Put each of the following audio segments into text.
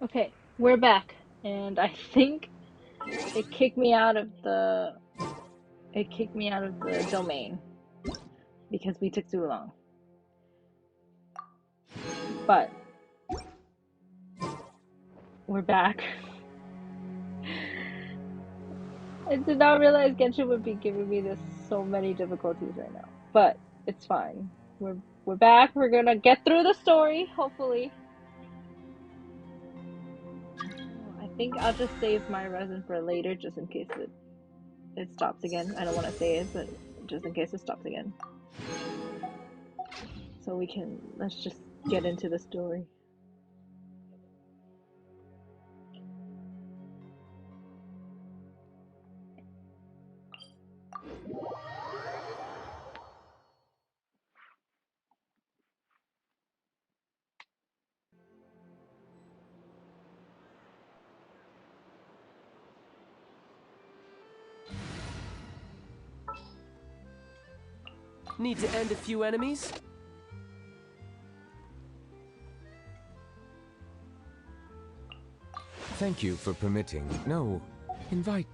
Okay, we're back, and I think it kicked me out of the domain because we took too long. But we're back. I did not realize Genshin would be giving me this so many difficulties right now, but it's fine. We're back. We're gonna get through the story, hopefully. I think I'll just save my resin for later, just in case it stops again. I don't want to say it, but just in case it stops again. So let's just get into the story. Need to end a few enemies? Thank you for permitting. No, invite.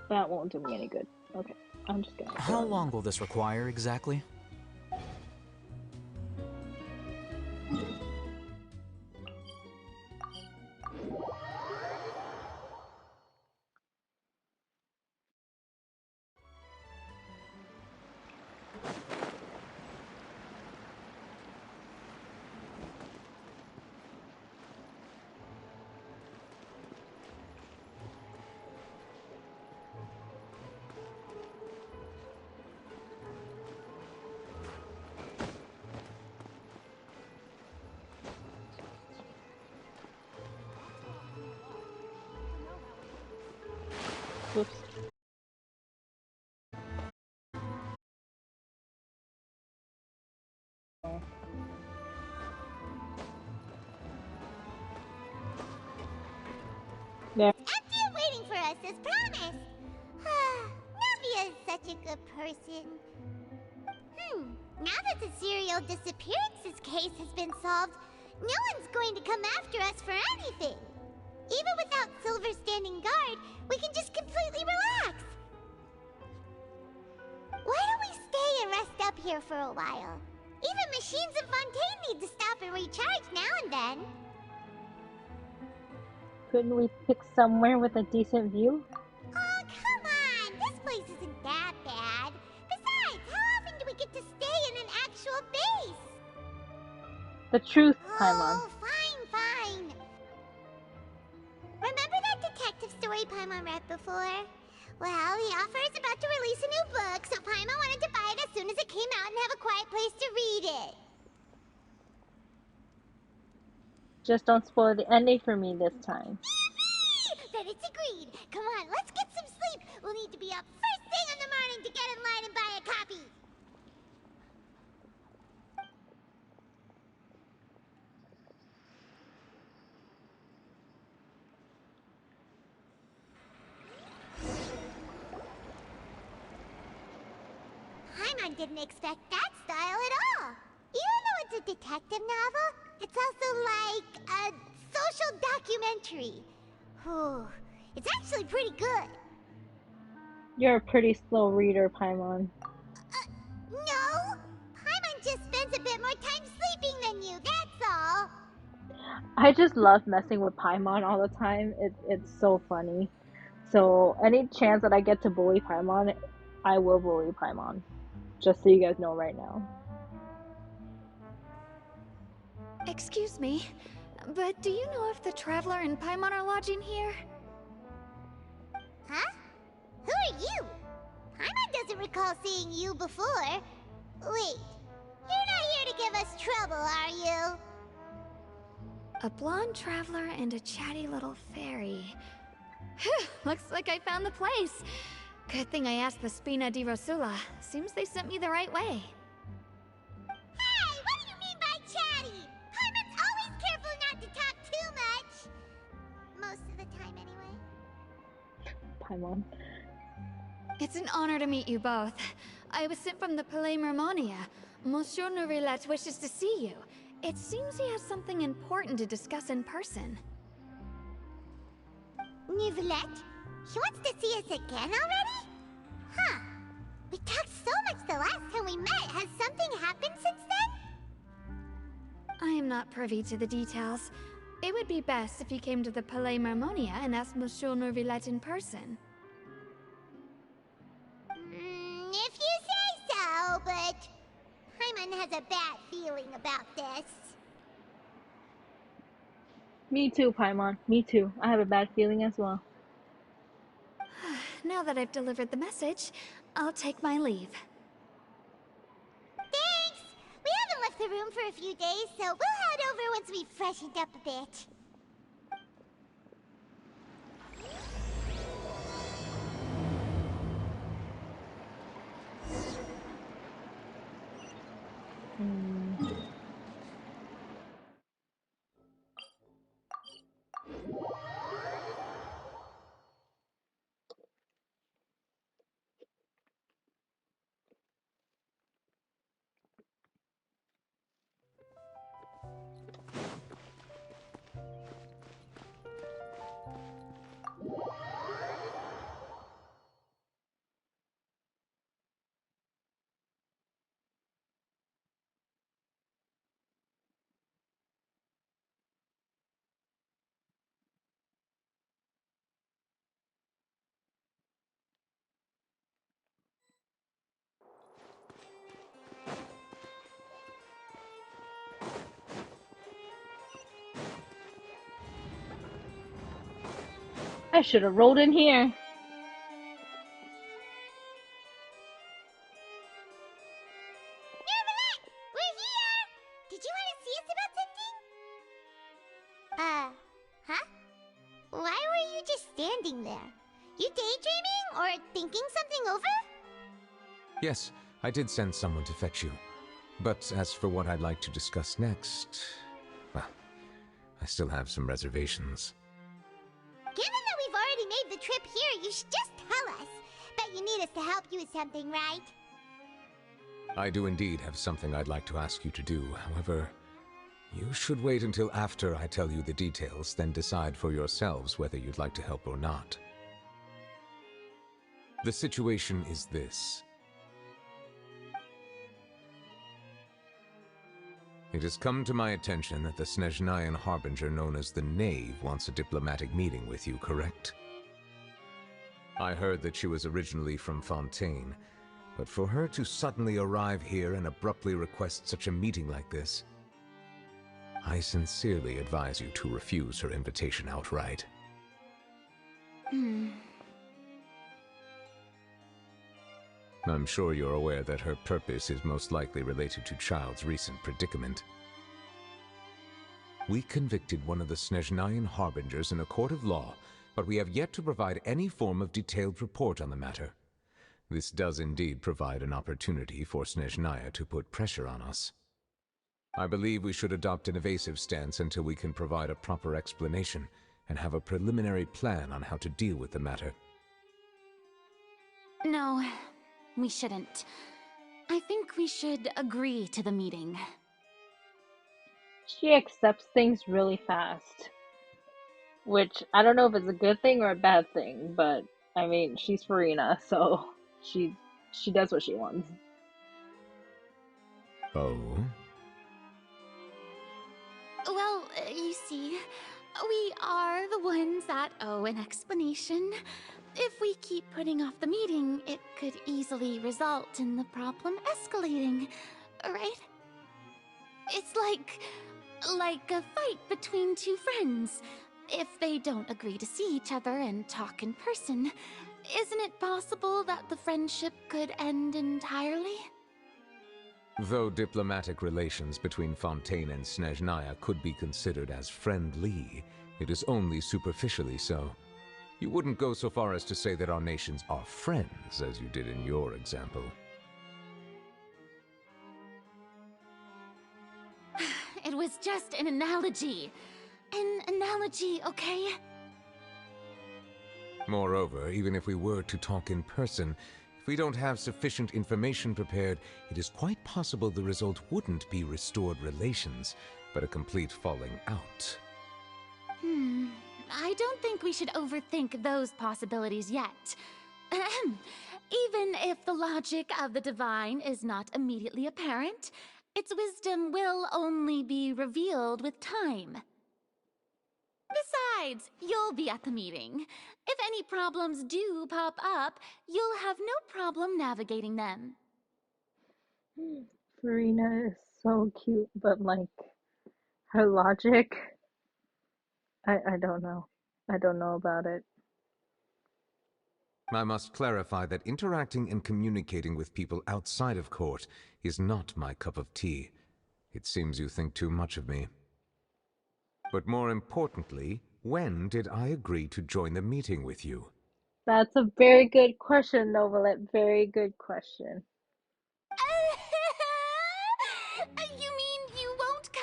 That won't do me any good. Okay, I'm just gonna How go in. long will this require exactly? Whoops. There. After waiting for us as promised. Navia is such a good person. Now that the serial disappearances case has been solved, no one's going to come after us for anything. Even without Silver standing guard, we can just completely relax. Why don't we stay and rest up here for a while? Even machines in Fontaine need to stop and recharge now and then. Couldn't we pick somewhere with a decent view? Oh, come on! This place isn't that bad. Besides, how often do we get to stay in an actual base? The truth, Paimon. Oh, fine. Remember that detective story Paimon read before? Well, the author is about to release a new book, so Paimon wanted to buy it as soon as it came out and have a quiet place to read it. Just don't spoil the ending for me this time. Yippee! Then it's agreed. Come on, let's get some sleep. We'll need to be up first thing in the morning to get in line and buy a copy. Paimon didn't expect that style at all. Even though it's a detective novel, it's also like a social documentary. Whew. It's actually pretty good. You're a pretty slow reader, Paimon. No! Paimon just spends a bit more time sleeping than you, that's all. I just love messing with Paimon all the time. It's so funny. So any chance that I get to bully Paimon, I will bully Paimon. Just so you guys know right now. Excuse me, but do you know if the Traveler and Paimon are lodging here? Huh? Who are you? Paimon doesn't recall seeing you before. Wait, you're not here to give us trouble, are you? A blonde traveler and a chatty little fairy. Phew, looks like I found the place. Good thing I asked the Spina di Rosula. Seems they sent me the right way. Hey, what do you mean by chatty? Paimon's always careful not to talk too much. Most of the time, anyway. Paimon. It's an honor to meet you both. I was sent from the Palais Mermonia. Monsieur Nourillet wishes to see you. It seems he has something important to discuss in person. Neuvillette? He wants to see us again already? Huh. We talked so much the last time we met. Has something happened since then? I am not privy to the details. It would be best if you came to the Palais Mermonia and asked Monsieur Nourillet in person. If you say so, but Paimon has a bad feeling about this. Me too, Paimon. Me too. I have a bad feeling as well. Now that I've delivered the message, I'll take my leave. Thanks! We haven't left the room for a few days, so we'll head over once we've freshened up a bit. I should have rolled in here. Neuvillette! We're here! Did you want to see us about something? Huh? Why were you just standing there? You daydreaming or thinking something over? Yes, I did send someone to fetch you. But as for what I'd like to discuss next, well, I still have some reservations. Given that we've already made the trip here, you should just tell us. Bet you need us to help you with something, right? I do indeed have something I'd like to ask you to do. However, you should wait until after I tell you the details, then decide for yourselves whether you'd like to help or not. The situation is this. It has come to my attention that the Snezhnayan Harbinger known as the Knave wants a diplomatic meeting with you, correct? I heard that she was originally from Fontaine, but for her to suddenly arrive here and abruptly request such a meeting like this, I sincerely advise you to refuse her invitation outright. I'm sure you're aware that her purpose is most likely related to Child's recent predicament. We convicted one of the Snezhnayan Harbingers in a court of law, but we have yet to provide any form of detailed report on the matter. This does indeed provide an opportunity for Snezhnaya to put pressure on us. I believe we should adopt an evasive stance until we can provide a proper explanation and have a preliminary plan on how to deal with the matter. No, we shouldn't. I think we should agree to the meeting. She accepts things really fast. Which, I don't know if it's a good thing or a bad thing, but, I mean, she's Farina, so she does what she wants. Oh? Well, you see, we are the ones that owe an explanation. If we keep putting off the meeting, it could easily result in the problem escalating, right? It's like a fight between two friends. If they don't agree to see each other and talk in person, isn't it possible that the friendship could end entirely? Though diplomatic relations between Fontaine and Snezhnaya could be considered as friendly, it is only superficially so. You wouldn't go so far as to say that our nations are friends, as you did in your example. It was just an analogy. An analogy, okay? Moreover, even if we were to talk in person, if we don't have sufficient information prepared, it is quite possible the result wouldn't be restored relations, but a complete falling out. I don't think we should overthink those possibilities yet. Ahem. Even if the logic of the divine is not immediately apparent, its wisdom will only be revealed with time. Besides, you'll be at the meeting. If any problems do pop up, you'll have no problem navigating them. Farina is so cute, but like her logic, I don't know. I don't know about it. I must clarify that interacting and communicating with people outside of court is not my cup of tea. It seems you think too much of me. But more importantly, when did I agree to join the meeting with you? That's a very good question, Novelet. Very good question. You mean you won't come?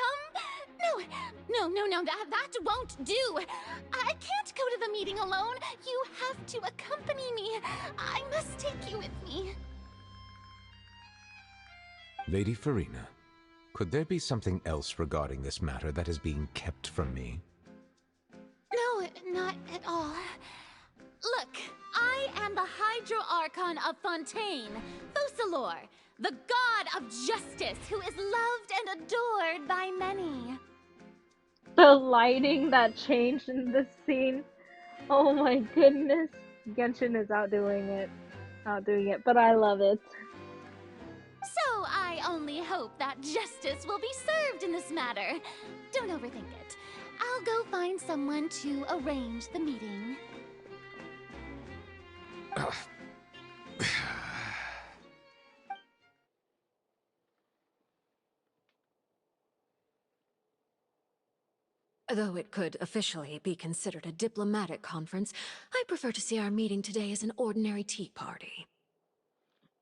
No, that won't do. I can't go to the meeting alone. You have to accompany me. I must take you with me. Lady Farina, could there be something else regarding this matter that is being kept from me? No, not at all. Look, I am the Hydro Archon of Fontaine, Focalor, the god of justice who is loved and adored by many. The lighting that changed in this scene. Oh my goodness. Genshin is outdoing it. But I love it. So I only hope that justice will be served in this matter. Don't overthink it. I'll go find someone to arrange the meeting. Though it could officially be considered a diplomatic conference, I prefer to see our meeting today as an ordinary tea party.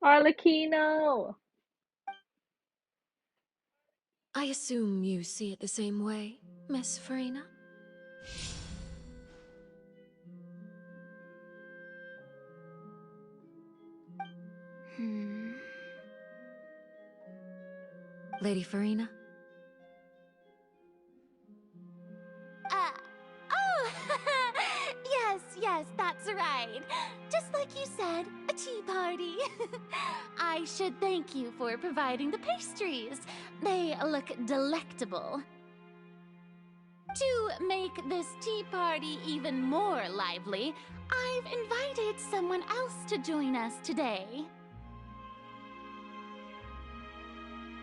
Arlecchino! I assume you see it the same way, Miss Farina? Lady Farina? Oh, yes, that's right. Just like you said, a tea party. I should thank you for providing the pastries. They look delectable. To make this tea party even more lively, I've invited someone else to join us today.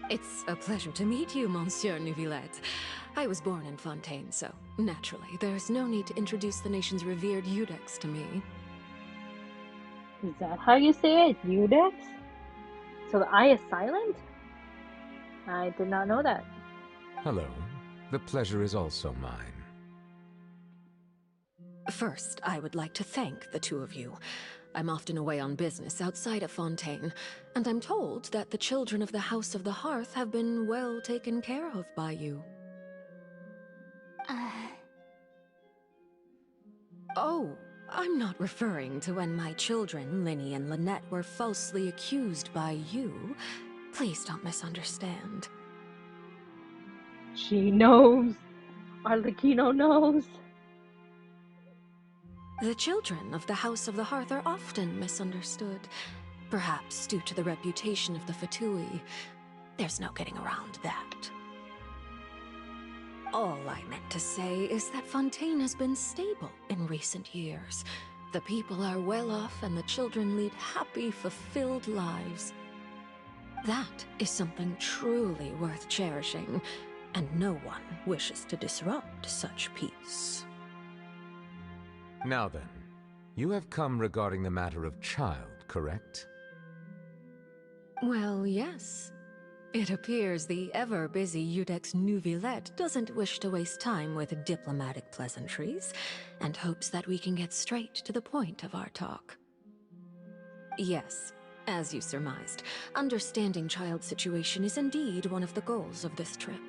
It's a pleasure to meet you, Monsieur Neuvillette. I was born in Fontaine, so naturally, there's no need to introduce the nation's revered Eudex to me. Is that how you say it? Eudex? So the I is silent? I did not know that. Hello. The pleasure is also mine. First, I would like to thank the two of you. I'm often away on business outside of Fontaine, and I'm told that the children of the House of the Hearth have been well taken care of by you. Oh, I'm not referring to when my children, Linny and Lynette, were falsely accused by you. Please don't misunderstand. She knows. Arlecchino knows. The children of the House of the Hearth are often misunderstood, perhaps due to the reputation of the Fatui. There's no getting around that. All I meant to say is that Fontaine has been stable in recent years. The people are well off and the children lead happy, fulfilled lives. That is something truly worth cherishing, and no one wishes to disrupt such peace. Now then, you have come regarding the matter of child, correct? Well, yes. It appears the ever-busy Eudex Neuvillette doesn't wish to waste time with diplomatic pleasantries, and hopes that we can get straight to the point of our talk. Yes, as you surmised, understanding child's situation is indeed one of the goals of this trip.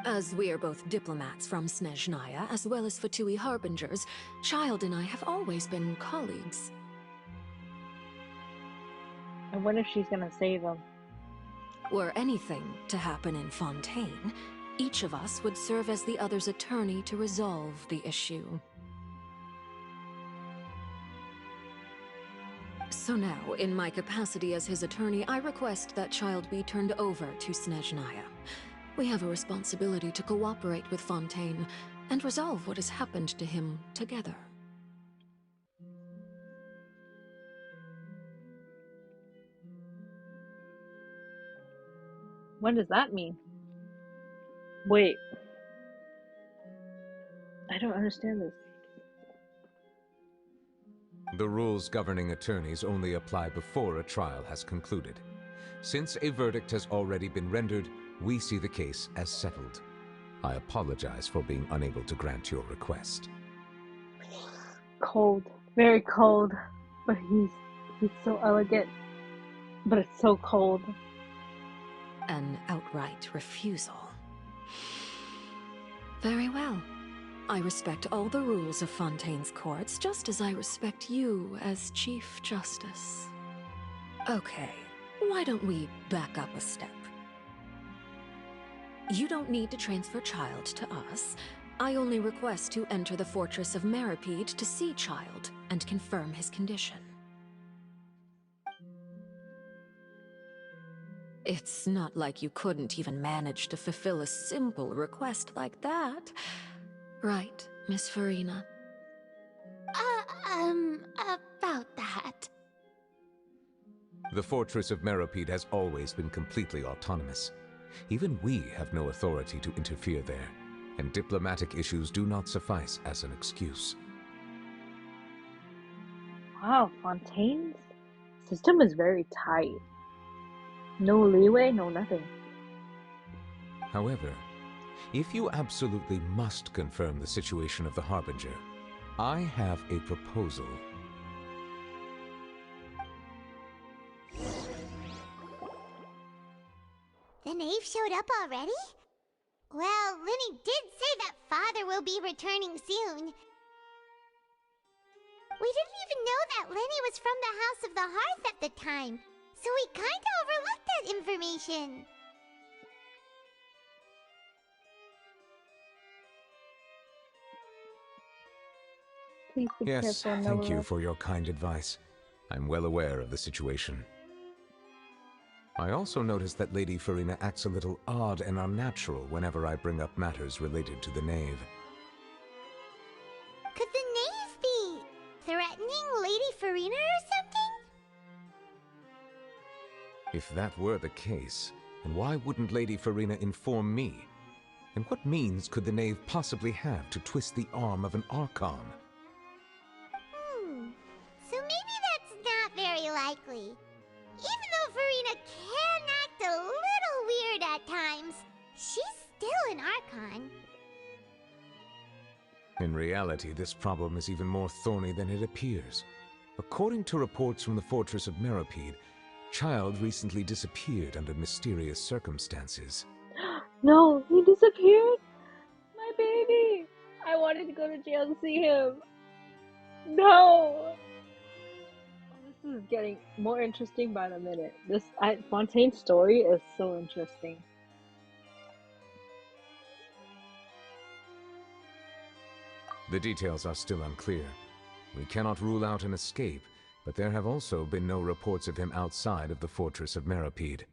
As we are both diplomats from Snezhnaya, as well as Fatui Harbingers, Child and I have always been colleagues. I wonder if she's gonna save him. Were anything to happen in Fontaine, each of us would serve as the other's attorney to resolve the issue. So now, in my capacity as his attorney, I request that Child be turned over to Snezhnaya. We have a responsibility to cooperate with Fontaine and resolve what has happened to him together. What does that mean? Wait. I don't understand this. The rules governing attorneys only apply before a trial has concluded. Since a verdict has already been rendered, we see the case as settled. I apologize for being unable to grant your request. Cold. Very cold. But he's so elegant. But it's so cold. An outright refusal. Very well. I respect all the rules of Fontaine's courts, just as I respect you as Chief Justice. Okay, why don't we back up a step? You don't need to transfer Child to us. I only request to enter the Fortress of Meripede to see Child and confirm his condition. It's not like you couldn't even manage to fulfill a simple request like that. Right, Miss Farina? About that. The Fortress of Meripede has always been completely autonomous. Even we have no authority to interfere there, and diplomatic issues do not suffice as an excuse. Wow, Fontaine's system is very tight. No leeway, no nothing. However, if you absolutely must confirm the situation of the Harbinger, I have a proposal. The knave showed up already? Well, Lenny did say that Father will be returning soon. We didn't even know that Lenny was from the House of the Hearth at the time, so we kinda overlooked that information. Please be Yes, careful, thank you Noah. for your kind advice. I'm well aware of the situation. I also noticed that Lady Farina acts a little odd and unnatural whenever I bring up matters related to the knave. Could the knave be threatening Lady Farina or something? If that were the case, then why wouldn't Lady Farina inform me? And what means could the knave possibly have to twist the arm of an Archon? So maybe that's not very likely. Even though Farina can act a little weird at times, she's still an Archon. In reality, this problem is even more thorny than it appears. According to reports from the Fortress of Meripede, Child recently disappeared under mysterious circumstances. No, he disappeared? My baby! I wanted to go to jail to see him. No! This is getting more interesting by the minute. Fontaine's story is so interesting. The details are still unclear. We cannot rule out an escape, but there have also been no reports of him outside of the Fortress of Meripede.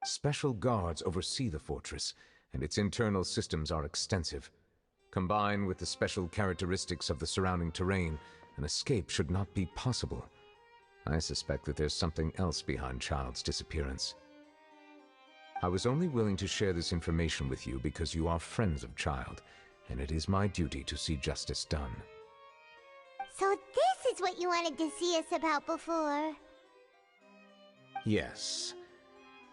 Special guards oversee the fortress, and its internal systems are extensive. Combined with the special characteristics of the surrounding terrain, an escape should not be possible. I suspect that there's something else behind Child's disappearance. I was only willing to share this information with you because you are friends of Child, and it is my duty to see justice done. So this is what you wanted to see us about before. Yes.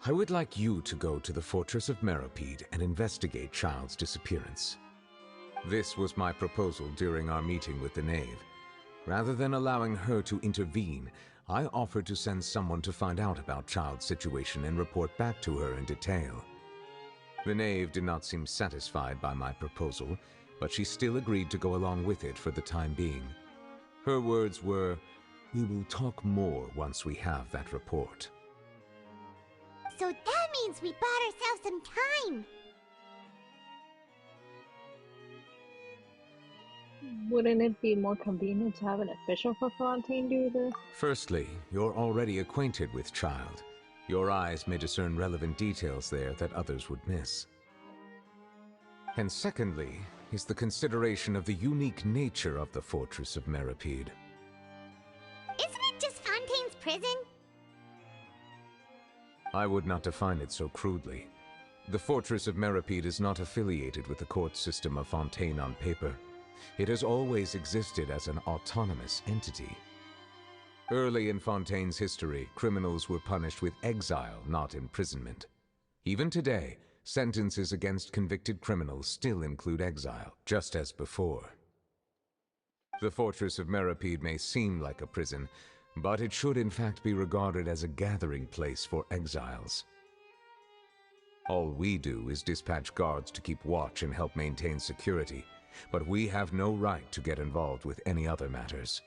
I would like you to go to the Fortress of Meripede and investigate Child's disappearance. This was my proposal during our meeting with the knave. Rather than allowing her to intervene, I offered to send someone to find out about Child's situation and report back to her in detail. The knave did not seem satisfied by my proposal, but she still agreed to go along with it for the time being. Her words were, "We will talk more once we have that report." So that means we bought ourselves some time. Wouldn't it be more convenient to have an official for Fontaine do this? Firstly, you're already acquainted with Child. Your eyes may discern relevant details there that others would miss. And secondly, is the consideration of the unique nature of the Fortress of Meripede. Isn't it just Fontaine's prison? I would not define it so crudely. The Fortress of Meripede is not affiliated with the court system of Fontaine on paper. It has always existed as an autonomous entity. Early in Fontaine's history, criminals were punished with exile, not imprisonment. Even today, sentences against convicted criminals still include exile, just as before. The Fortress of Meripede may seem like a prison, but it should in fact be regarded as a gathering place for exiles. All we do is dispatch guards to keep watch and help maintain security, but we have no right to get involved with any other matters.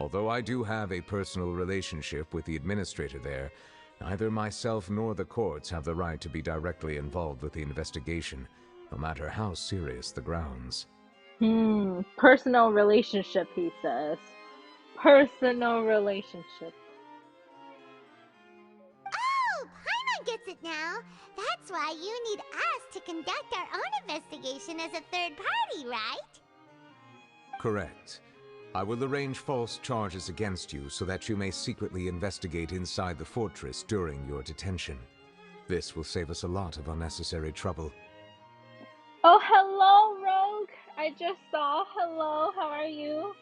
Although I do have a personal relationship with the administrator there, neither myself nor the courts have the right to be directly involved with the investigation, no matter how serious the grounds. Personal relationship, he says. Personal relationship. Oh, Paimon gets it now. That's why you need us to conduct our own investigation as a third party, right? Correct. I will arrange false charges against you so that you may secretly investigate inside the fortress during your detention. This will save us a lot of unnecessary trouble. Oh, hello, Rogue! I just saw. Hello, how are you?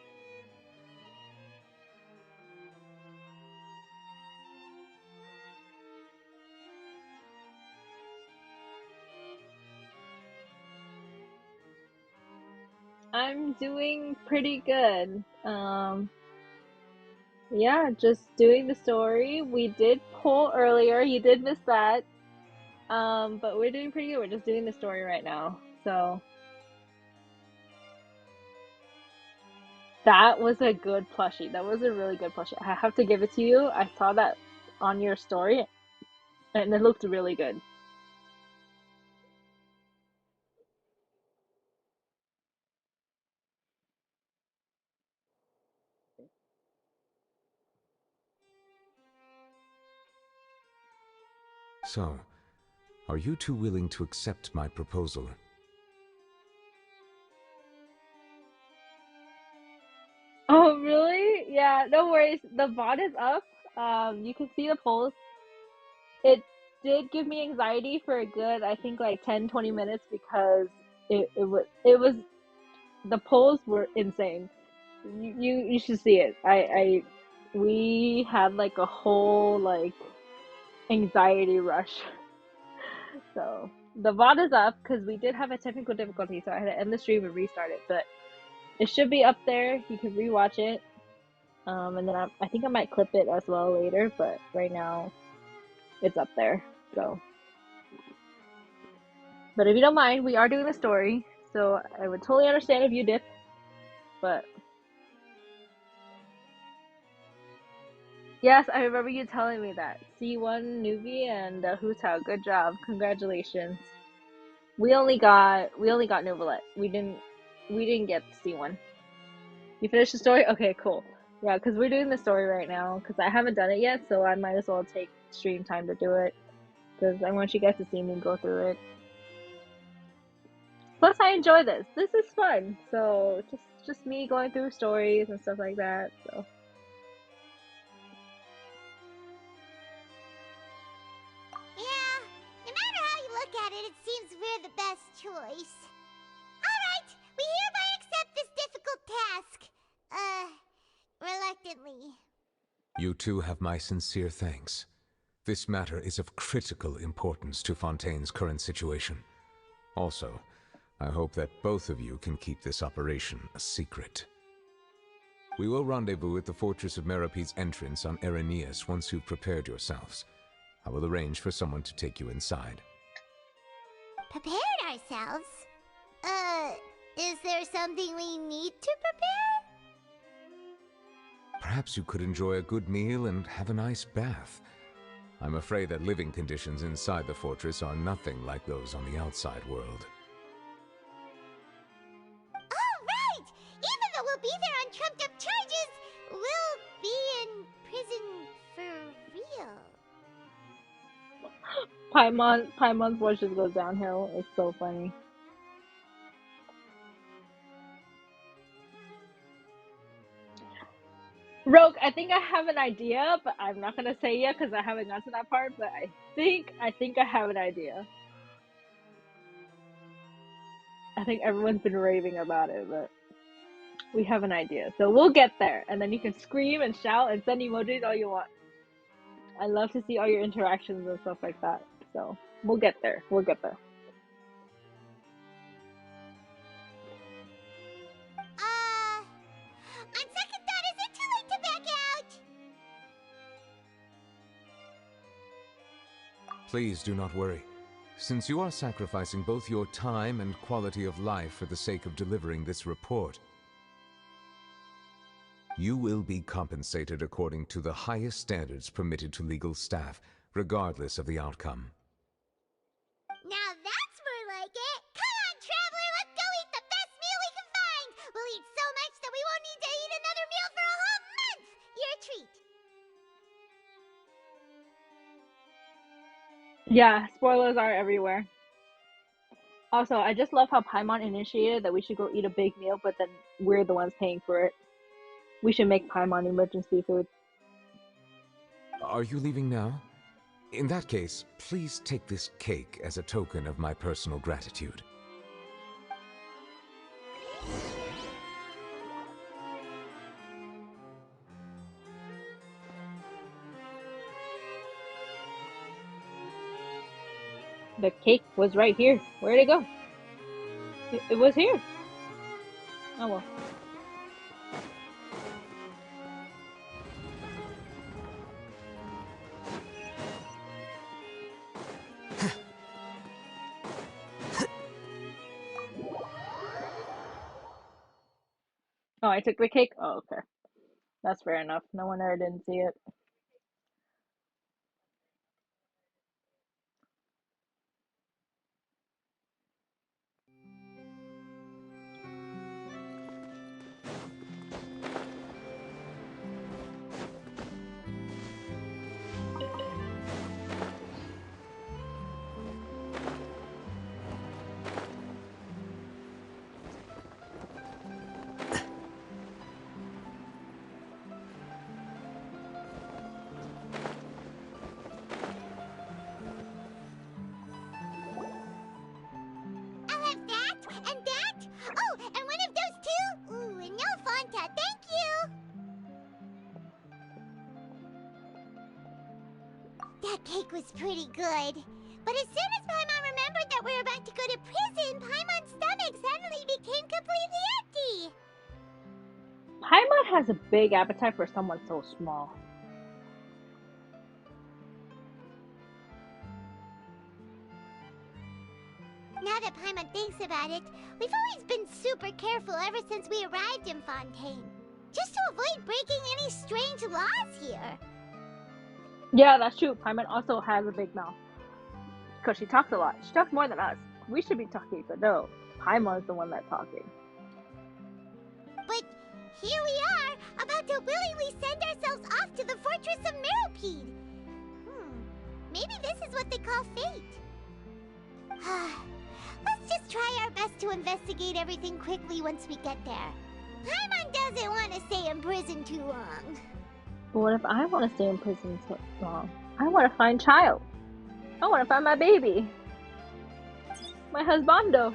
I'm doing pretty good. Yeah, just doing the story. We did pull earlier. You did miss that. But we're doing pretty good. We're just doing the story right now. So that was a good plushie. That was a really good plushie. I have to give it to you. I saw that on your story, and it looked really good. So, are you two willing to accept my proposal? Oh, really? Yeah, no worries. The bot is up. You can see the polls. It did give me anxiety for a good, I think, like 10-20 minutes because it was the polls were insane. You should see it. We had like a whole like anxiety rush. So the VOD is up because we did have a technical difficulty, so I had to end the stream and restart it. But it should be up there. You can rewatch it. And then I think I might clip it as well later. But right now, it's up there. So, but if you don't mind, we are doing the story, so I would totally understand if you dip. But yes, I remember you telling me that. C1 Nuvi and Hu Tao, good job. Congratulations. We only got Novelet. We didn't get C1. You finished the story? Okay, cool. Yeah, because we're doing the story right now, because I haven't done it yet, so I might as well take stream time to do it. Because I want you guys to see me go through it. Plus, I enjoy this. This is fun. So, just me going through stories and stuff like that, so. Yeah, no matter how you look at it, it seems we're the best choice. Alright, we hereby accept this difficult task. Reluctantly. You two have my sincere thanks. This matter is of critical importance to Fontaine's current situation. Also, I hope that both of you can keep this operation a secret. We will rendezvous at the Fortress of Merope's entrance on Erinius once you've prepared yourselves. I will arrange for someone to take you inside. Prepared ourselves? Is there something we need to prepare? Perhaps you could enjoy a good meal and have a nice bath. I'm afraid that living conditions inside the fortress are nothing like those on the outside world. Oh, right! Even though we'll be there on trumped-up charges, we'll be in prison for real. Paimon's voice just goes downhill. It's so funny. Rogue, I think I have an idea, but I'm not gonna say yet because I haven't got to that part. But I think I have an idea. I think everyone's been raving about it, but we have an idea. So we'll get there, and then you can scream and shout and send emojis all you want. I love to see all your interactions and stuff like that. So we'll get there. We'll get there. On second thought, is it too late to back out? Please do not worry. Since you are sacrificing both your time and quality of life for the sake of delivering this report, you will be compensated according to the highest standards permitted to legal staff, regardless of the outcome. Now that's more like it! Come on, Traveler, let's go eat the best meal we can find! We'll eat so much that we won't need to eat another meal for a whole month! Your treat! Yeah, spoilers are everywhere. Also, I just love how Paimon initiated that we should go eat a big meal, but then we're the ones paying for it. We should make Paimon emergency food. Are you leaving now? In that case, please take this cake as a token of my personal gratitude. The cake was right here. Where'd it go? It was here. Oh well. Oh, I took the cake? Oh, okay. That's fair enough. No wonder I didn't see it. I'll have that, and that! Oh, and one of those too! Ooh, and no Fanta, thank you! That cake was pretty good. But as soon as Paimon remembered that we were about to go to prison, Paimon's stomach suddenly became completely empty! Paimon has a big appetite for someone so small. Now that Paimon thinks about it, we've always been super careful ever since we arrived in Fontaine. Just to avoid breaking any strange laws here. Yeah, that's true. Paimon also has a big mouth. Because she talks a lot. She talks more than us. We should be talking, but no. Paimon's the one that's talking. But here we are, about to willingly send ourselves off to the Fortress of Meropede. Maybe this is what they call fate. Let's just try our best to investigate everything quickly once we get there. Paimon doesn't want to stay in prison too long. But what if I want to stay in prison so long? I want to find child. I want to find my baby. My husbando.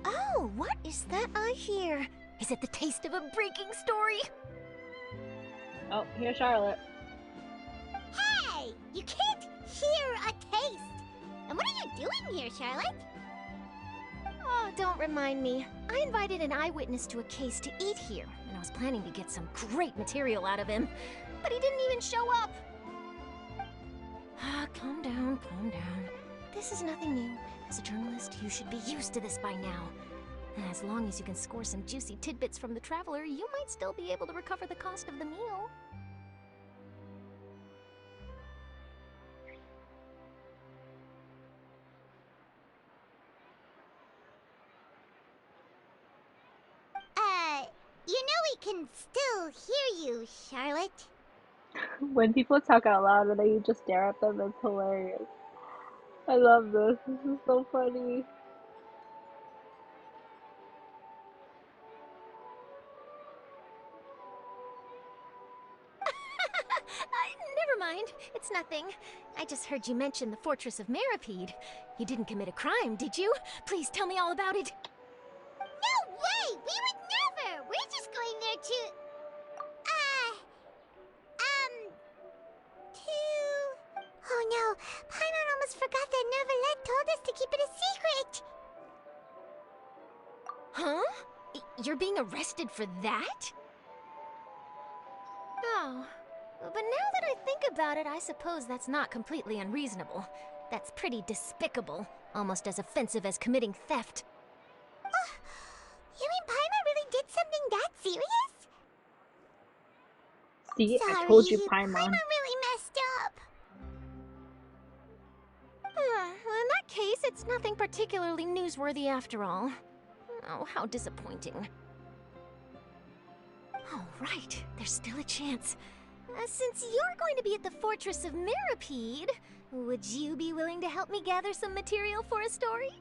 Oh, what is that I hear? Is it the taste of a breaking story? Oh, here's Charlotte. Hey! You can't hear a taste! And what are you doing here, Charlotte? Oh, don't remind me. I invited an eyewitness to a case to eat here, and I was planning to get some great material out of him. But he didn't even show up. Ah, calm down, calm down. This is nothing new. As a journalist, you should be used to this by now. And as long as you can score some juicy tidbits from the traveler, you might still be able to recover the cost of the meal. You know we can still hear you, Charlotte. When people talk out loud and then you just stare at them, it's hilarious. I love this. This is so funny. Never mind. It's nothing. I just heard you mention the Fortress of Maripede. You didn't commit a crime, did you? Please tell me all about it. No way! We would never! We're just going there to... Oh no, Paimon almost forgot that Neverlet told us to keep it a secret! Huh? You're being arrested for that? Oh. But now that I think about it, I suppose that's not completely unreasonable. That's pretty despicable. Almost as offensive as committing theft. You mean Paimon really did something that serious? See, Sorry, I told you, Paimon Paimon. really messed up. Well, in that case, it's nothing particularly newsworthy after all. Oh, how disappointing. Oh, right. There's still a chance. Since you're going to be at the Fortress of Maripede, would you be willing to help me gather some material for a story?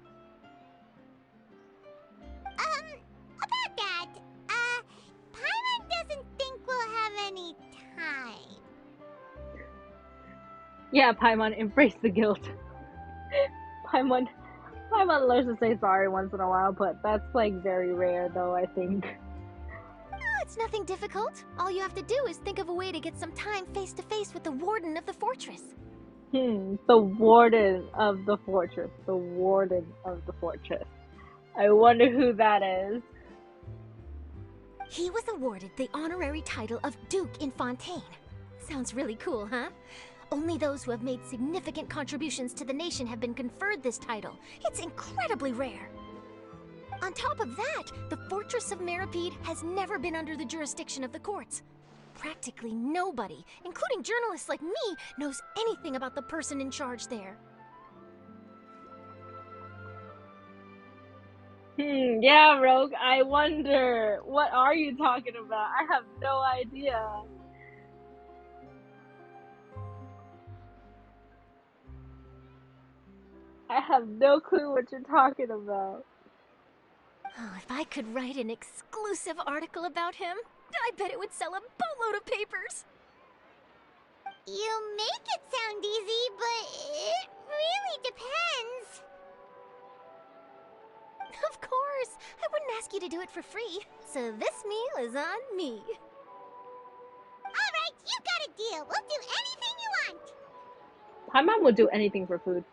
About that, Paimon doesn't think we'll have any time. Yeah, Paimon, embrace the guilt. Paimon learns to say sorry once in a while, but that's like very rare though, I think. It's nothing difficult. All you have to do is think of a way to get some time face to face with the warden of the fortress. The warden of the fortress. The warden of the fortress. I wonder who that is. He was awarded the honorary title of Duke in Fontaine. Sounds really cool, huh? Only those who have made significant contributions to the nation have been conferred this title. It's incredibly rare. On top of that, the Fortress of Maripede has never been under the jurisdiction of the courts. Practically nobody, including journalists like me, knows anything about the person in charge there. Yeah, Rogue, I wonder. What are you talking about? I have no idea. I have no clue what you're talking about. Oh, if I could write an exclusive article about him, I bet it would sell a boatload of papers. You make it sound easy, but it really depends. Of course, I wouldn't ask you to do it for free, so this meal is on me. Alright, you got a deal. We'll do anything you want. Paimon will do anything for food.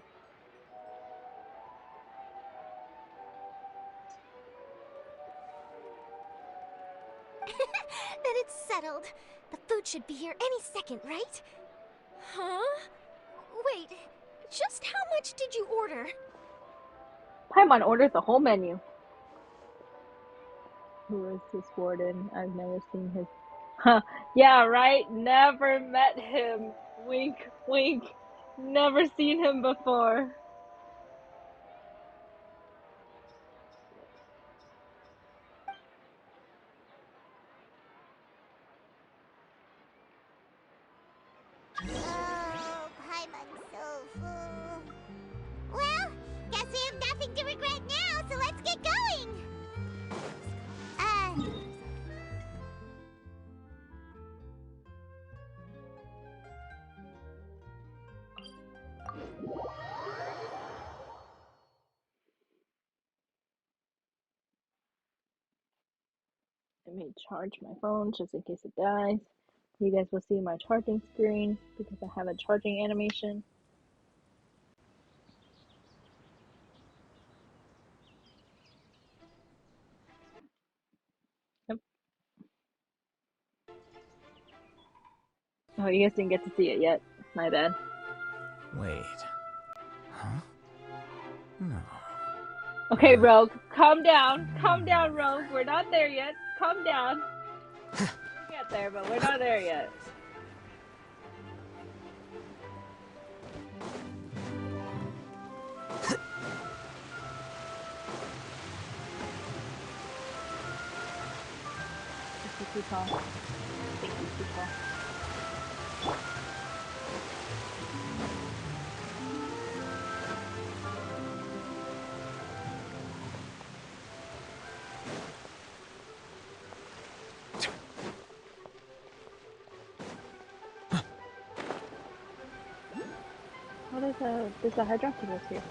Then it's settled. The food should be here any second, right? Huh? Wait, just how much did you order? Paimon ordered the whole menu. Who is this warden? I've never seen his... Huh, yeah, right? Never met him. Wink, wink. Never seen him before. Oh, Paimon's so full. Well, guess we have nothing to regret now, so let's get going. Let me charge my phone just in case it dies. You guys will see my charging screen because I have a charging animation. Oh, you guys didn't get to see it yet. My bad. Wait. Huh? No. Okay, Rogue, calm down. Calm down, Rogue. We're not there yet. Calm down. We'll get there, but we're not there yet. This is too tall. I think he's too tall. Oh, there's a hydroxylus here.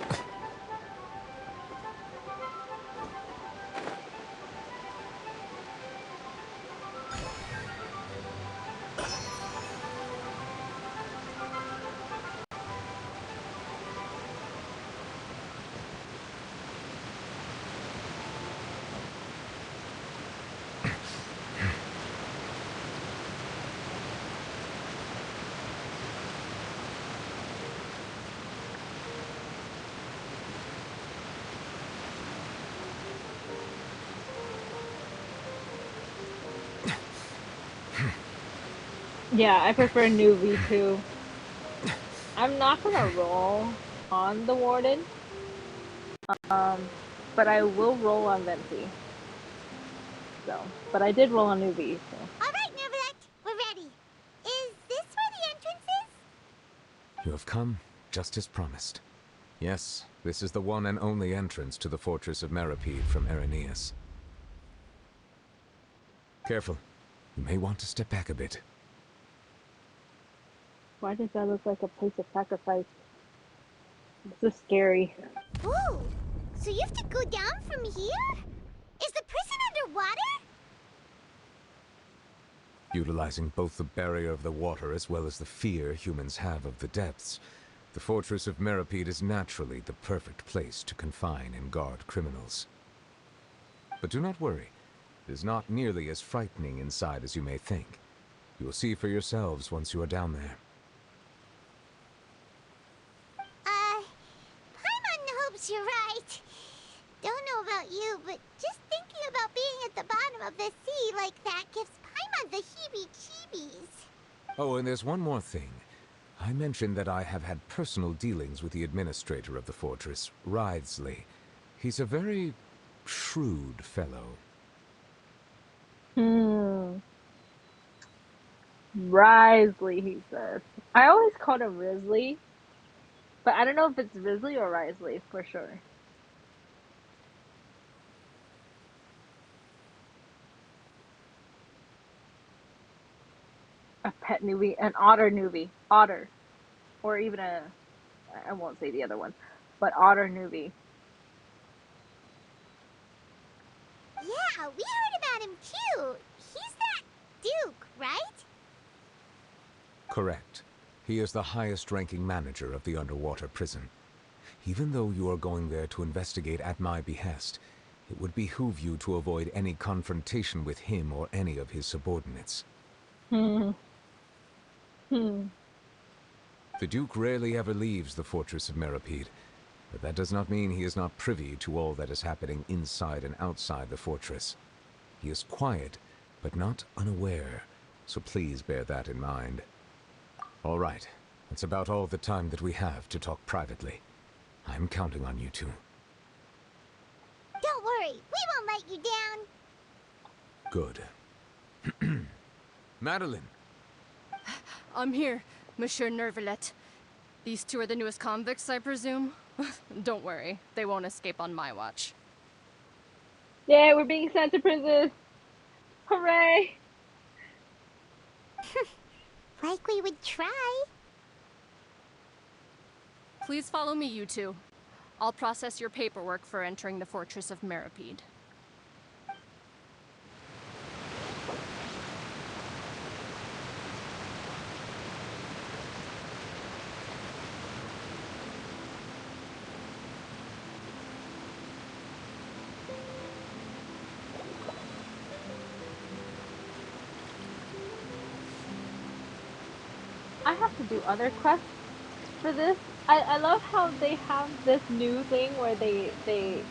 Yeah, I prefer new V2. I'm not gonna roll on the Warden, but I will roll on Venti. So, but I did roll on new V, so. Alright, Neverlet, we're ready. Is this where the entrance is? You have come, just as promised. Yes, this is the one and only entrance to the fortress of Meripede from Irenaeus. Careful. You may want to step back a bit. Why does that look like a place of sacrifice? This is scary. Ooh, so you have to go down from here? Is the prison underwater? Utilizing both the barrier of the water as well as the fear humans have of the depths, the fortress of Meripede is naturally the perfect place to confine and guard criminals. But do not worry. It is not nearly as frightening inside as you may think. You will see for yourselves once you are down there. Paimon hopes you're right. Don't know about you, but just thinking about being at the bottom of the sea like that gives Paimon the heebie-jeebies. Oh, and there's one more thing. I mentioned that I have had personal dealings with the administrator of the fortress, Wriothesley. He's a very shrewd fellow. Risley, he says. I always called him Risley, but I don't know if it's Risley or Risley for sure. A pet newbie, an otter newbie, otter, or even I won't say the other one, but otter newbie. Yeah, we heard about him too. He's that Duke, right? Correct. He is the highest-ranking manager of the underwater prison. Even though you are going there to investigate at my behest, it would behoove you to avoid any confrontation with him or any of his subordinates. Hmm. The Duke rarely ever leaves the fortress of Meripede, but that does not mean he is not privy to all that is happening inside and outside the fortress. He is quiet, but not unaware, so please bear that in mind. All right, that's about all the time that we have to talk privately. I'm counting on you two. Don't worry, we won't let you down. Good. Madeline! I'm here, Monsieur Nervalet. These two are the newest convicts, I presume? Don't worry, they won't escape on my watch. Yeah, we're being sent to prison. Hooray! Like we would try. Please follow me, you two. I'll process your paperwork for entering the Fortress of Meripede. I have to do other quests for this. I love how they have this new thing where they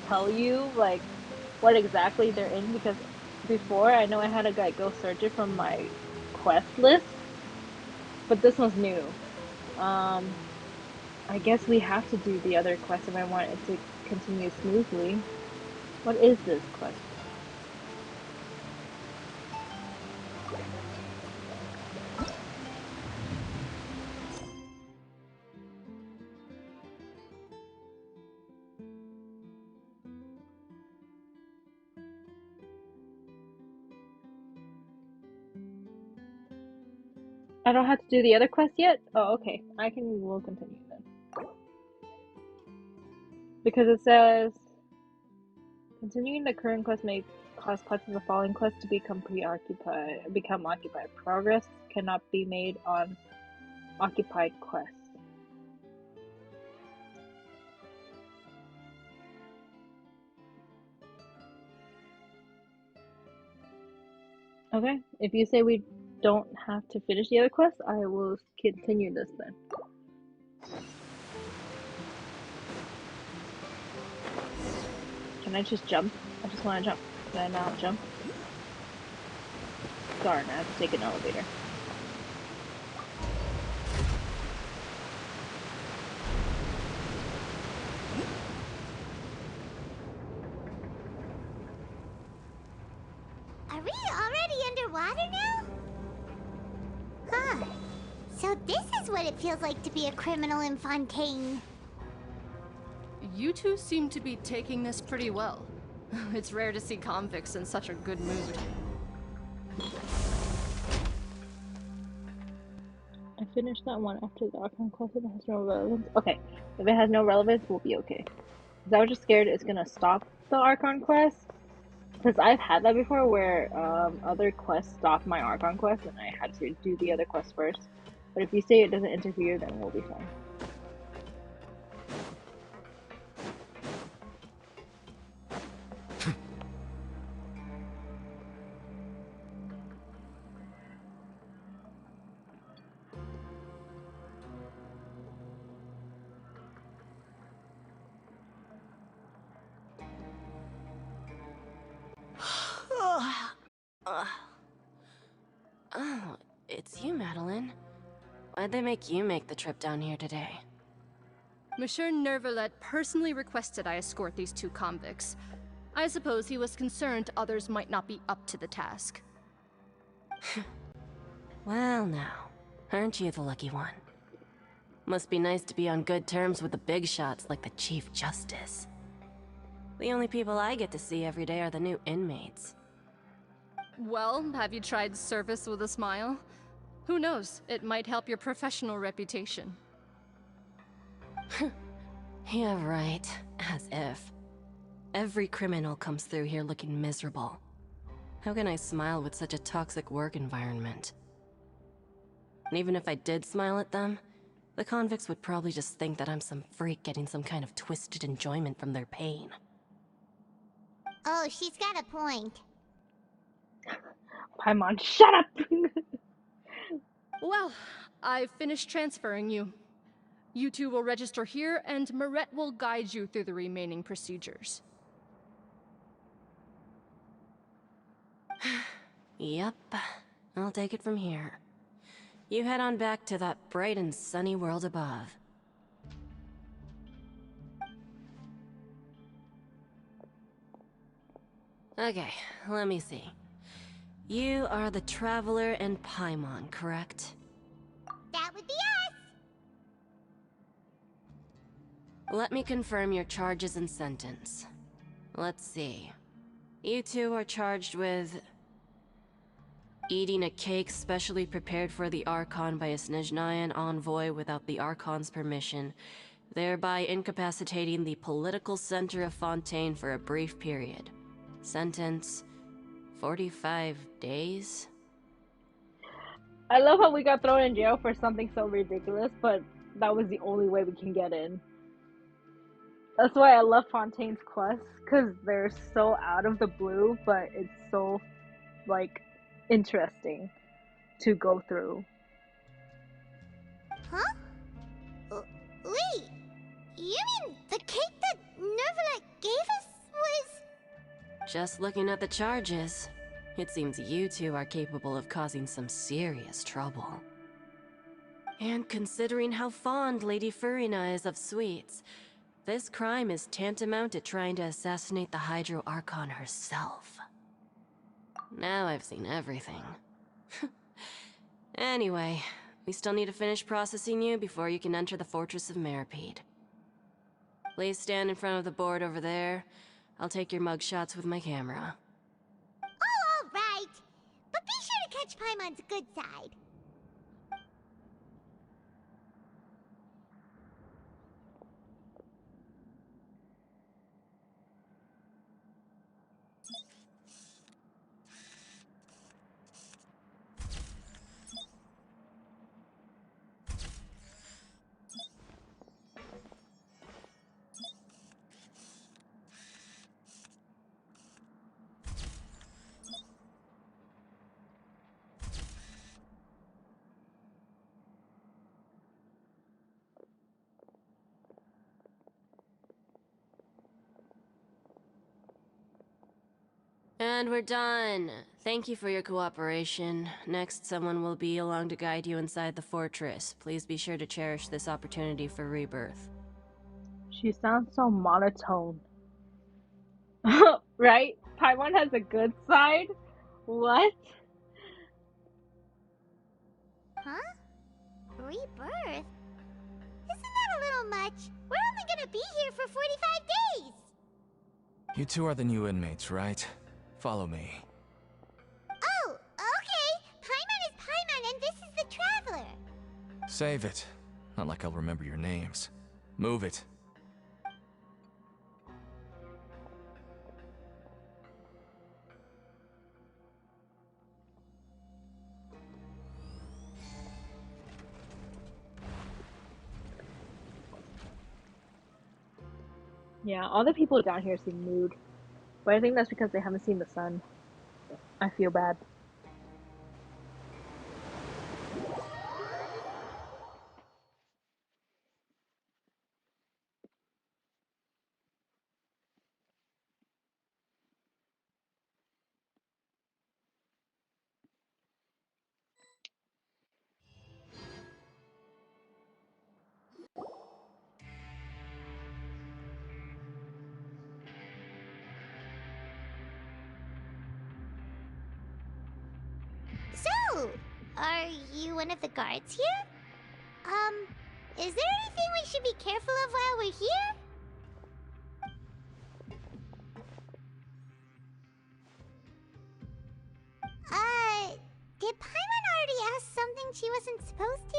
tell you like what exactly they're in, because before I know I had to like go search it from my quest list, but this one's new. Um, I guess we have to do the other quest if I want it to continue smoothly. What is this quest? I don't have to do the other quest yet? Oh, okay. We'll continue then. Because it says continuing the current quest may cause parts of the following quest to become occupied. Progress cannot be made on occupied quests. Okay, if you say we don't have to finish the other quest, I will continue this then. Can I just jump? I just want to jump. Can I now jump? Darn, I have to take an elevator. Are we already underwater now? Huh. So this is what it feels like to be a criminal in Fontaine. You two seem to be taking this pretty well. It's rare to see convicts in such a good mood. I finished that one after the Archon quest. If it has no relevance. Okay, if it has no relevance, we'll be okay. Because I was just scared it's gonna stop the Archon quest. Because I've had that before where other quests stopped my Archon quest and I had to do the other quest first. But if you say it doesn't interfere, then we'll be fine. Oh, it's you, Madeline. Why'd they make you make the trip down here today? Monsieur Nervalet personally requested I escort these two convicts. I suppose he was concerned others might not be up to the task. Well now, aren't you the lucky one? Must be nice to be on good terms with the big shots like the Chief Justice. The only people I get to see every day are the new inmates. Well, have you tried service with a smile? Who knows, it might help your professional reputation. Yeah, right. As if. Every criminal comes through here looking miserable. How can I smile with such a toxic work environment? And even if I did smile at them, the convicts would probably just think that I'm some freak getting some kind of twisted enjoyment from their pain. Oh, she's got a point. Paimon, shut up! Well, I've finished transferring you. You two will register here, and Marette will guide you through the remaining procedures. Yep, I'll take it from here. You head on back to that bright and sunny world above. Okay, let me see. You are the Traveler and Paimon, correct? That would be us! Let me confirm your charges and sentence. Let's see. You two are charged with eating a cake specially prepared for the Archon by a Snezhnayan envoy without the Archon's permission, thereby incapacitating the political center of Fontaine for a brief period. Sentence: 45 days? I love how we got thrown in jail for something so ridiculous, but that was the only way we can get in. That's why I love Fontaine's quests, because they're so out of the blue, but it's so, like, interesting to go through. You mean the cake that Nervalet gave us was... Just looking at the charges, it seems you two are capable of causing some serious trouble. And considering how fond Lady Furina is of sweets, this crime is tantamount to trying to assassinate the Hydro Archon herself. Now I've seen everything. Anyway, we still need to finish processing you before you can enter the Fortress of Meripede. Please stand in front of the board over there. I'll take your mugshots with my camera. Oh, all right. But be sure to catch Paimon's good side. And we're done. Thank you for your cooperation. Next, someone will be along to guide you inside the fortress. Please be sure to cherish this opportunity for rebirth. She sounds so monotone. Right? Paimon has a good side? What? Huh? Rebirth? Isn't that a little much? We're only gonna be here for 45 days! You two are the new inmates, right? Follow me. Oh, okay! Paimon is Paimon and this is the Traveler! Save it. Not like I'll remember your names. Move it. Yeah, all the people down here seem mood. But I think that's because they haven't seen the sun. I feel bad. So, are you one of the guards here? Is there anything we should be careful of while we're here? Did Paimon already ask something she wasn't supposed to?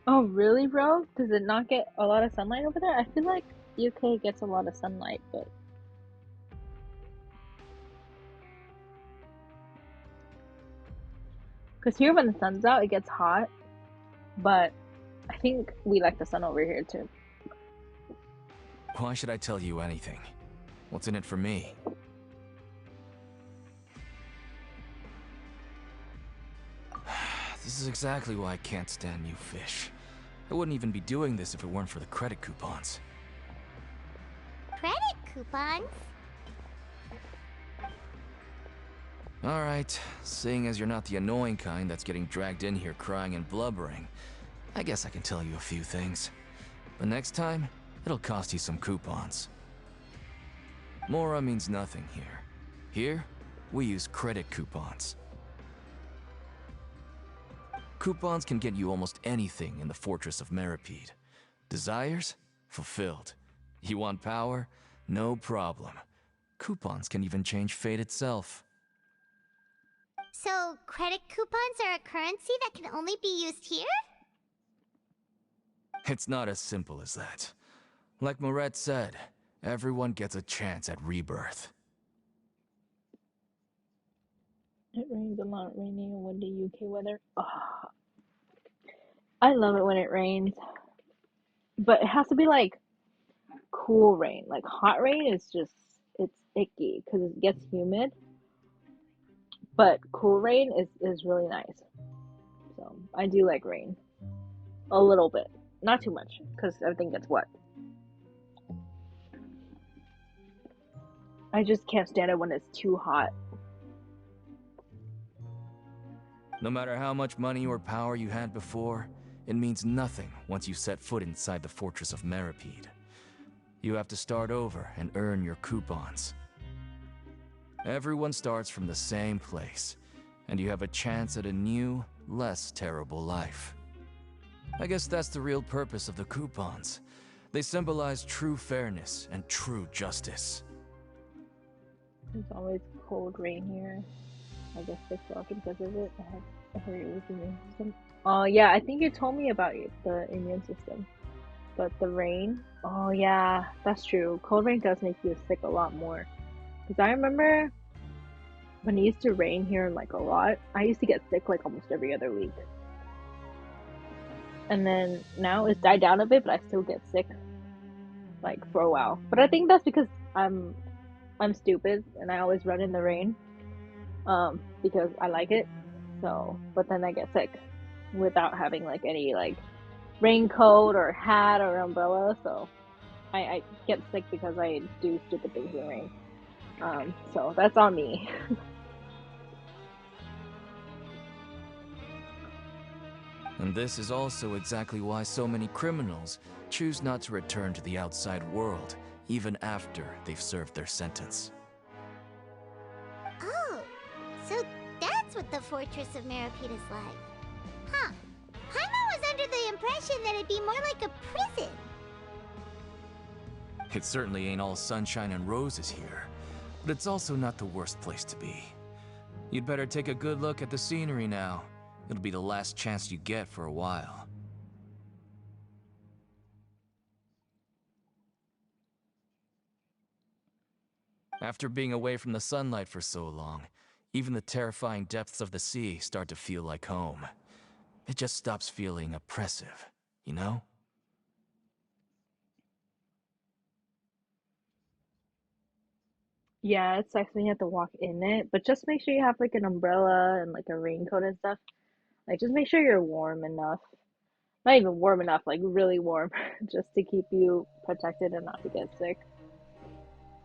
Oh, really, bro? Does it not get a lot of sunlight over there? I feel like UK gets a lot of sunlight, but... Because here when the sun's out, it gets hot. But I think we like the sun over here, too. Why should I tell you anything? What's in it for me? This is exactly why I can't stand you fish. I wouldn't even be doing this if it weren't for the credit coupons. Credit coupons? Alright, seeing as you're not the annoying kind that's getting dragged in here crying and blubbering, I guess I can tell you a few things. But next time, it'll cost you some coupons. Mora means nothing here. Here, we use credit coupons. Coupons can get you almost anything in the Fortress of Meripede. Desires? Fulfilled. You want power? No problem. Coupons can even change fate itself. So, credit coupons are a currency that can only be used here? It's not as simple as that. Like Moret said, everyone gets a chance at rebirth. It rains a lot, rainy and windy UK weather. Oh, I love it when it rains. But it has to be like cool rain. Like hot rain is just, it's icky because it gets humid. But cool rain is really nice. So I do like rain a little bit, not too much, because everything gets wet. I just can't stand it when it's too hot. No matter how much money or power you had before, it means nothing once you set foot inside the fortress of Meripede. You have to start over and earn your coupons. Everyone starts from the same place, and you have a chance at a new, less terrible life. I guess that's the real purpose of the coupons. They symbolize true fairness and true justice. There's always cold rain here. I guess they suck because of it. I heard it was the immune system. Oh yeah, I think you told me about the immune system. But the rain, oh yeah, that's true. Cold rain does make you sick a lot more. Because I remember when it used to rain here like a lot, I used to get sick like almost every other week. And then now it's died down a bit, but I still get sick like for a while. But I think that's because I'm stupid and I always run in the rain. Because I like it. So, but then I get sick without having like any like raincoat or hat or umbrella. So I get sick because I do stupid things in the rain. So that's on me. And this is also exactly why so many criminals choose not to return to the outside world, even after they've served their sentence. Oh, so that's what the Fortress of Meripede is like. Huh. Paimon was under the impression that it'd be more like a prison. It certainly ain't all sunshine and roses here, but it's also not the worst place to be. You'd better take a good look at the scenery now. It'll be the last chance you get for a while. After being away from the sunlight for so long, even the terrifying depths of the sea start to feel like home. It just stops feeling oppressive, you know? Yeah, it sucks when you have to walk in it, but just make sure you have like an umbrella and like a raincoat and stuff. Like just make sure you're warm enough. Not even warm enough, like really warm, just to keep you protected and not to get sick.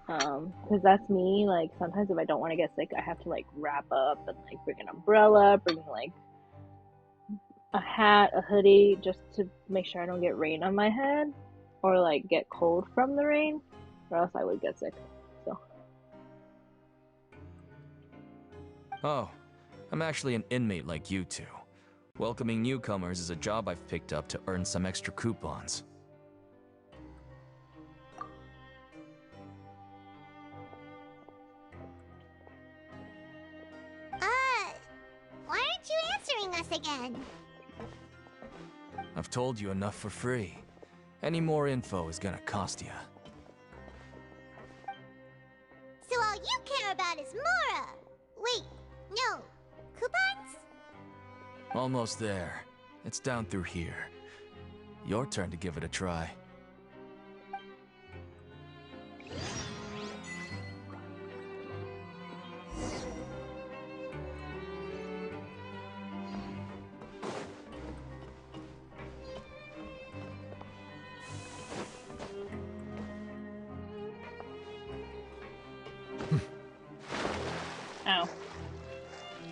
Because that's me. Like sometimes if I don't want to get sick, I have to like wrap up and like bring an umbrella, bring like a hat, a hoodie, just to make sure I don't get rain on my head or like get cold from the rain, or else I would get sick. So. Oh, I'm actually an inmate like you two. Welcoming newcomers is a job I've picked up to earn some extra coupons. Why aren't you answering us again? I've told you enough for free. Any more info is gonna cost you. So all you care about is Mora! Wait, no. Coupons? Almost there. It's down through here. Your turn to give it a try. Ow.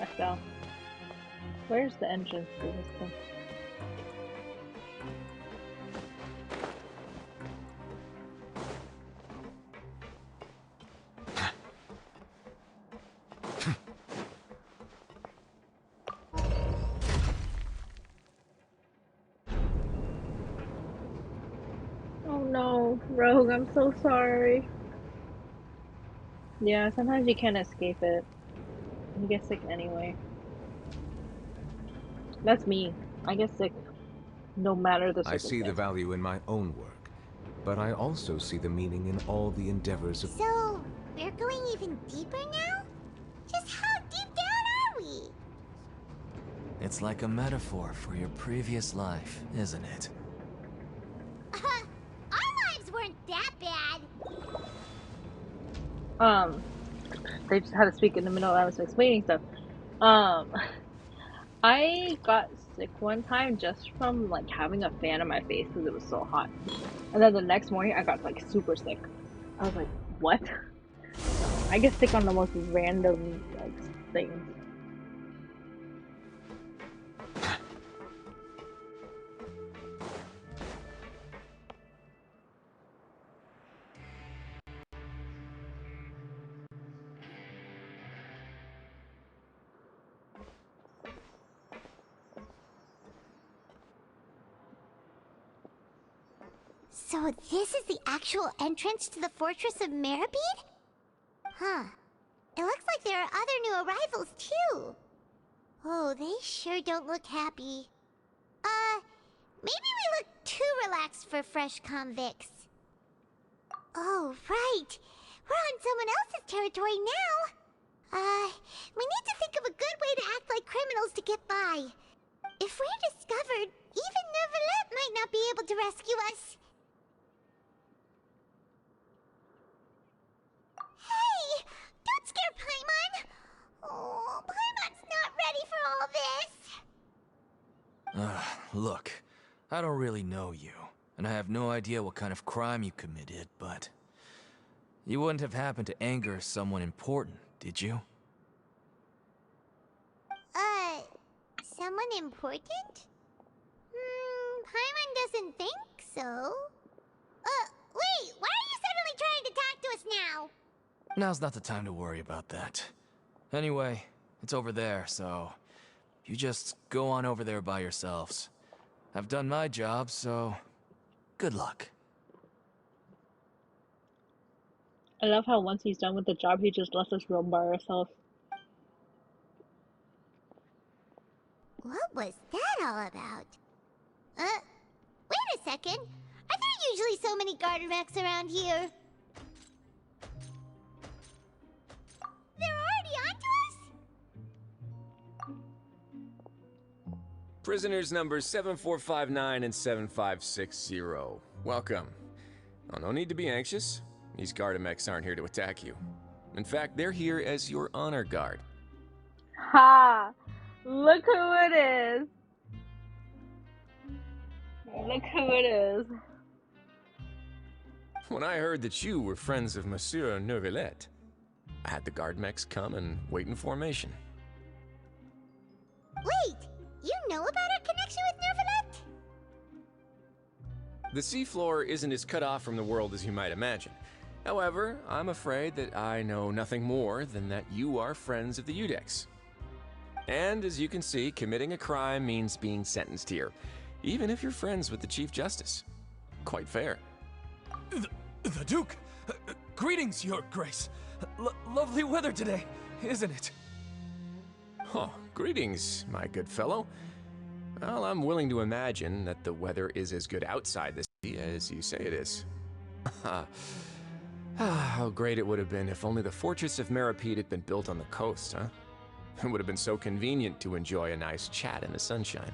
I fell. Where's the entrance to this thing? Oh no, Rogue, I'm so sorry. Yeah, sometimes you can't escape it. You get sick anyway. That's me. I get sick no matter the I see the circumstance. value in my own work, but I also see the meaning in all the endeavors of... So, we're going even deeper now? Just how deep down are we? It's like a metaphor for your previous life, isn't it? Our lives weren't that bad. They just had to speak in the middle. I was explaining stuff. Um, I got sick one time just from like having a fan on my face because it was so hot. And then the next morning I got like super sick. I was like, what? So I get sick on the most random like things. So this is the actual entrance to the Fortress of Meribed? Huh. It looks like there are other new arrivals, too. Oh, they sure don't look happy. Maybe we look too relaxed for fresh convicts. Oh, right. We're on someone else's territory now. We need to think of a good way to act like criminals to get by. If we're discovered, even Neuvillette might not be able to rescue us. Hey! Don't scare Paimon! Oh, Paimon's not ready for all this! Look, I don't really know you, and I have no idea what kind of crime you committed, but... You wouldn't have happened to anger someone important, did you? Someone important? Paimon doesn't think so. Wait, why are you suddenly trying to talk to us now? Now's not the time to worry about that. Anyway, it's over there, so... You just go on over there by yourselves. I've done my job, so... Good luck. I love how once he's done with the job, he just lets us roam by ourselves. What was that all about? Wait a second. Are there usually so many Gardermechs around here? They're already onto us? Prisoners numbers 7459 and 7560. Welcome. Oh, no need to be anxious. These Gardermechs aren't here to attack you. In fact, they're here as your honor guard. Ha! Look who it is! Look who it is. When I heard that you were friends of Monsieur Neuvillette, I had the Gardermechs come and wait in formation. Wait! You know about our connection with Neuvillette? The seafloor isn't as cut off from the world as you might imagine. However, I'm afraid that I know nothing more than that you are friends of the Udex. And as you can see, committing a crime means being sentenced here, even if you're friends with the Chief Justice. Quite fair. The Duke! Greetings, Your Grace. Lovely weather today, isn't it? Oh, greetings, my good fellow. Well, I'm willing to imagine that the weather is as good outside the city as you say it is. How great it would have been if only the Fortress of Meribed had been built on the coast, huh? It would have been so convenient to enjoy a nice chat in the sunshine.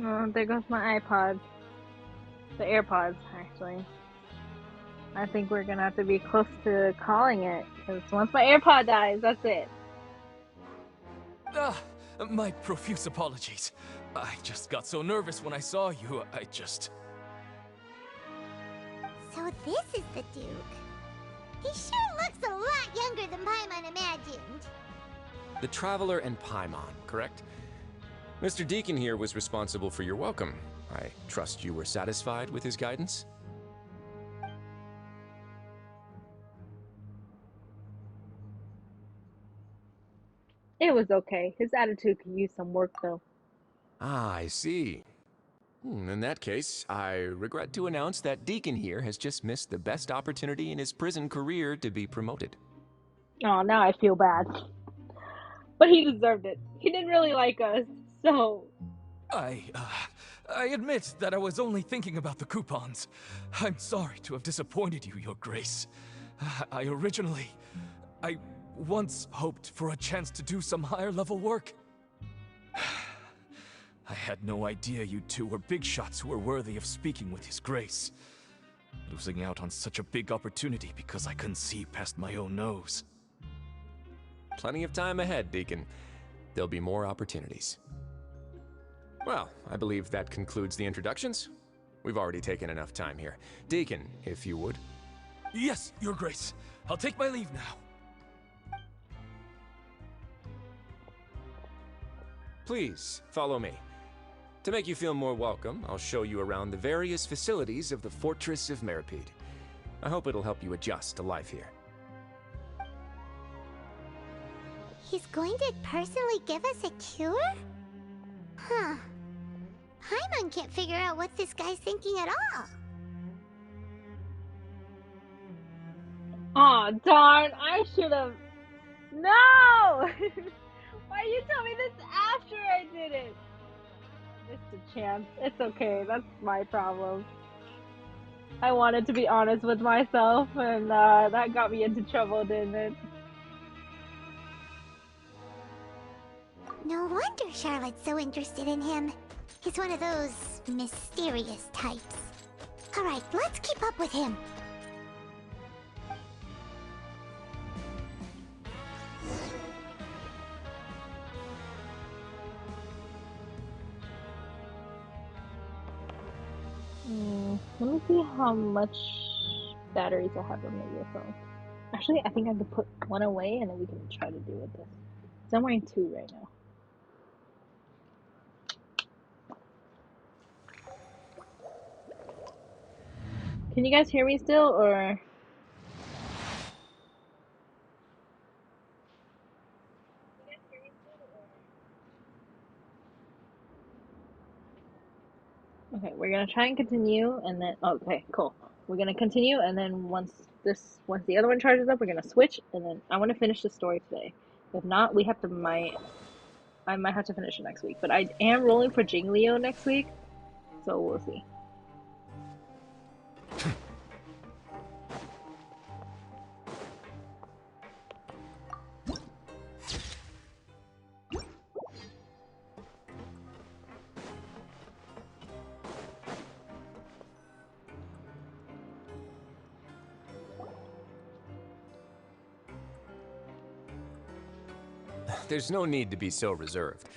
Oh, there goes my iPod. The AirPods, actually. I think we're gonna have to be close to calling it, because once my AirPod dies, that's it. My profuse apologies. I just got so nervous when I saw you, So this is the Duke. He sure looks a lot younger than Paimon imagined. The Traveler and Paimon, correct? Mr. Deacon here was responsible for your welcome. I trust you were satisfied with his guidance? It was okay. His attitude could use some work, though. Ah, I see. In that case, I regret to announce that Deacon here has just missed the best opportunity in his prison career to be promoted. Oh, now I feel bad. But he deserved it. He didn't really like us, so... I admit that I was only thinking about the coupons. I'm sorry to have disappointed you, Your Grace. I once hoped for a chance to do some higher-level work. I had no idea you two were big shots who were worthy of speaking with His Grace. Losing out on such a big opportunity because I couldn't see past my own nose. plenty of time ahead, Deacon. There'll be more opportunities. Well, I believe that concludes the introductions. We've already taken enough time here. Deacon, if you would. Yes, Your Grace. I'll take my leave now. Please, follow me. To make you feel more welcome, I'll show you around the various facilities of the Fortress of Meripede. I hope it'll help you adjust to life here. He's going to personally give us a cure? Huh. Paimon can't figure out what this guy's thinking at all. Aw, darn, I should have... No! Why you tell me this after I did it? Missed a chance. It's okay, that's my problem. I wanted to be honest with myself, and that got me into trouble, didn't it? No wonder Charlotte's so interested in him. He's one of those mysterious types. Alright, let's keep up with him. Let me see how much batteries I have on my earphone. Actually, I think I have to put one away and then we can try to do with this. So I'm wearing two right now. Can you guys hear me still, or? Okay, we're gonna try and continue, and then okay, cool. We're gonna continue, and then once the other one charges up, we're gonna switch, and then I want to finish the story today. If not, I might have to finish it next week. But I am rolling for Jingleo next week, so we'll see. There's no need to be so reserved.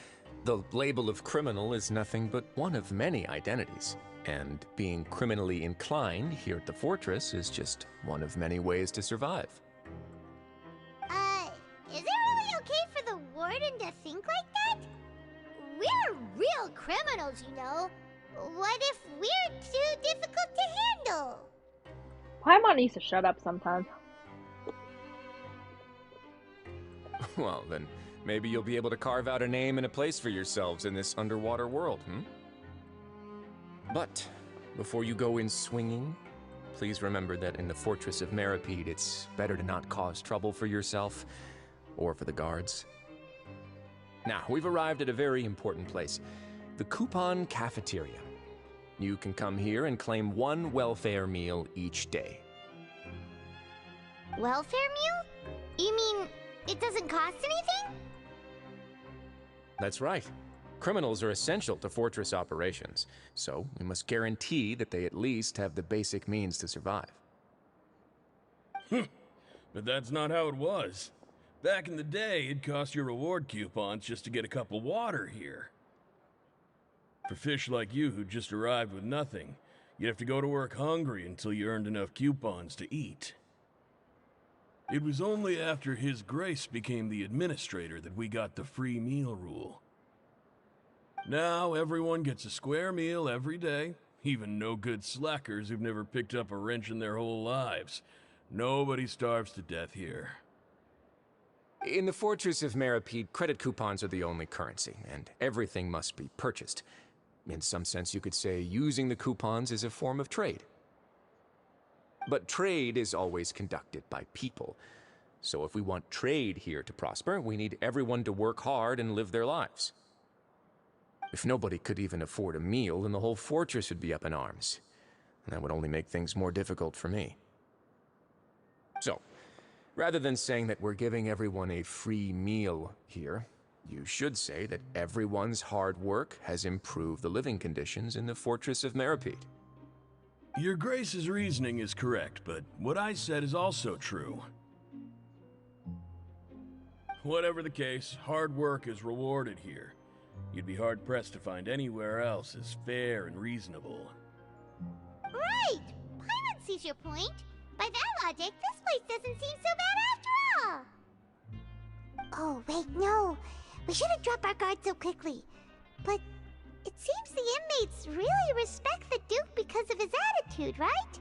The label of criminal is nothing but one of many identities. And being criminally inclined here at the fortress is just one of many ways to survive. Is it really okay for the warden to think like that? We're real criminals, you know. What if we're too difficult to handle? Paimon needs to shut up sometimes. Well, then maybe you'll be able to carve out a name and a place for yourselves in this underwater world, But before you go in swinging, please remember that in the Fortress of Meripede, it's better to not cause trouble for yourself or for the guards. Now, we've arrived at a very important place, the Coupon Cafeteria. You can come here and claim one welfare meal each day. Welfare meal? You mean it doesn't cost anything? That's right. Criminals are essential to fortress operations, so we must guarantee that they at least have the basic means to survive. But that's not how it was. Back in the day, it cost your reward coupons just to get a cup of water here. For fish like you who just arrived with nothing, you'd have to go to work hungry until you earned enough coupons to eat. It was only after His Grace became the administrator that we got the free meal rule. Now everyone gets a square meal every day, even no-good slackers who've never picked up a wrench in their whole lives. Nobody starves to death here. In the Fortress of Meripede, credit coupons are the only currency, and everything must be purchased. In some sense, you could say using the coupons is a form of trade. But trade is always conducted by people. So if we want trade here to prosper, we need everyone to work hard and live their lives. If nobody could even afford a meal, then the whole fortress would be up in arms. And that would only make things more difficult for me. So, rather than saying that we're giving everyone a free meal here, you should say that everyone's hard work has improved the living conditions in the Fortress of Meripede. Your Grace's reasoning is correct, but what I said is also true. Whatever the case, hard work is rewarded here. You'd be hard-pressed to find anywhere else as fair and reasonable. Right! Paimon sees your point. By that logic, this place doesn't seem so bad after all. Oh, wait, no. We shouldn't drop our guard so quickly. But it seems the inmates really respect the Duke because of his attitude, right?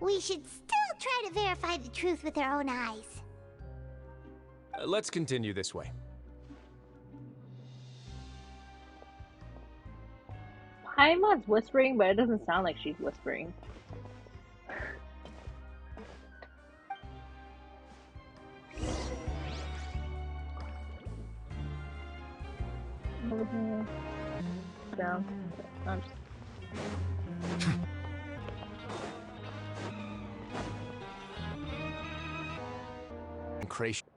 We should still try to verify the truth with our own eyes. Let's continue this way. Paimon's whispering, but it doesn't sound like she's whispering. Over here. Down. Creation.